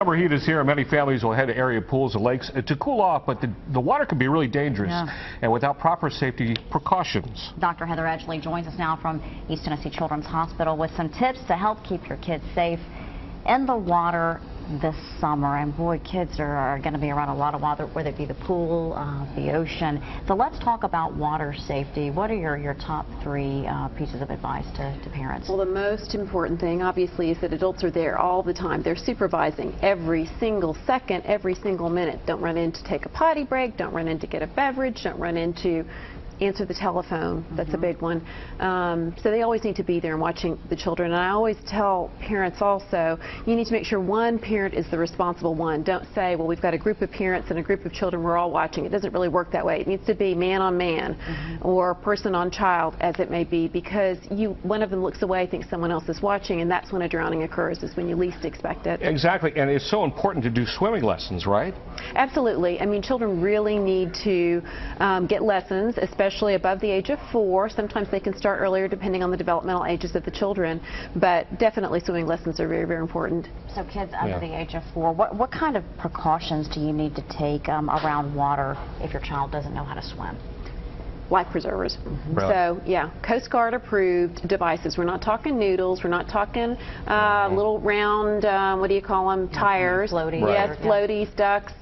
Summer heat is here. Many families will head to area pools and lakes to cool off, but the water can be really dangerous and without proper safety precautions. Dr. Heather Edgley joins us now from East Tennessee Children's Hospital with some tips to help keep your kids safe in the water this summer. And boy, kids are going to be around a lot of water, whether it be the pool, the ocean. So let's talk about water safety. What are your top three pieces of advice to parents? Well, the most important thing, obviously, is that adults are there all the time. They're supervising every single second, every single minute. Don't run in to take a potty break. Don't run in to get a beverage. Don't run in to answer the telephone. That's a big one. So they always need to be there and watching the children. And I always tell parents also, you need to make sure one parent is the responsible one. Don't say, well, we've got a group of parents and a group of children, we're all watching. It doesn't really work that way. It needs to be man on man or person on child, as it may be, because one of them looks away, thinks someone else is watching, and that's when a drowning occurs, is when you least expect it. Exactly, and it's so important to do swimming lessons, right? Absolutely. I mean, children really need to get lessons, especially above the age of 4. Sometimes they can start earlier depending on the developmental ages of the children, but definitely swimming lessons are very, very important. So kids under the age of 4, what kind of precautions do you need to take around water if your child doesn't know how to swim? Life preservers. Really? So, yeah, Coast Guard approved devices. We're not talking noodles. We're not talking little round, what do you call them, tires. Floaties. Yes, floaties, ducks,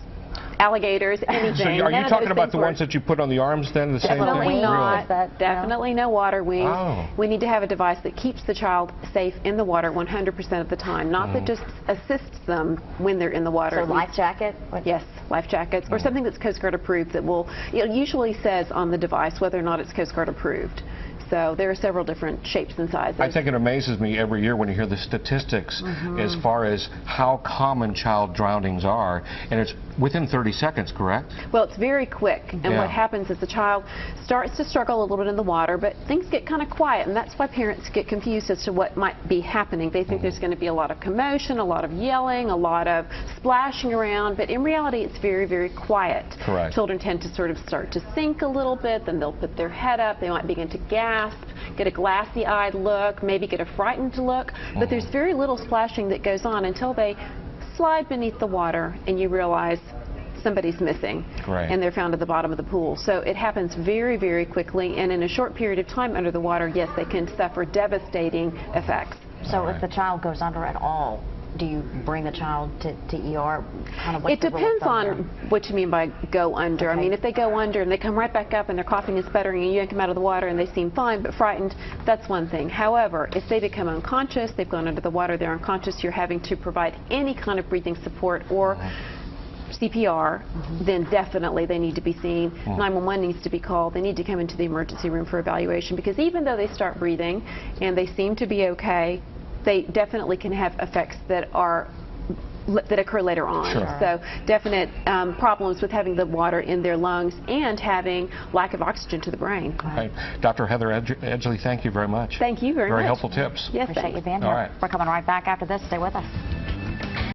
alligators, anything. So are you talking about the ones that you put on the arms then? The same Definitely thing? not. Really? Definitely no water wings. Oh. We need to have a device that keeps the child safe in the water 100% of the time, not that just assists them when they're in the water. So life jacket? Yes, life jackets, or something that's Coast Guard approved that will, it usually says on the device whether or not it's Coast Guard approved. So there are several different shapes and sizes. I think it amazes me every year when you hear the statistics as far as how common child drownings are, and it's within 30 seconds, correct? Well, it's very quick, and what happens is the child starts to struggle a little bit in the water, but things get kind of quiet, and that's why parents get confused as to what might be happening. They think there's going to be a lot of commotion, a lot of yelling, a lot of splashing around, but in reality it's very, very quiet. Correct. Children tend to sort of start to sink a little bit, then they'll put their head up, they might begin to gasp, get a glassy-eyed look, maybe get a frightened look, but there's very little splashing that goes on until they slide beneath the water and you realize somebody's missing and they're found at the bottom of the pool. So it happens very, very quickly, and in a short period of time under the water, yes, they can suffer devastating effects. So if the child goes under at all, do you bring the child to ER? It depends on what you mean by go under. I mean, if they go under and they come right back up and their coughing is sputtering and you yank them out of the water and they seem fine but frightened, that's one thing. However, if they become unconscious, they've gone under the water, they're unconscious, you're having to provide any kind of breathing support or CPR, then definitely they need to be seen. 911 needs to be called. They need to come into the emergency room for evaluation, because even though they start breathing and they seem to be okay, they definitely can have effects that occur later on. So definite problems with having the water in their lungs and having lack of oxygen to the brain. Okay. Dr. Heather Edgley, thank you very much. Thank you very much. Very helpful tips. Yes, appreciate you being here. All right. We're coming right back after this. Stay with us.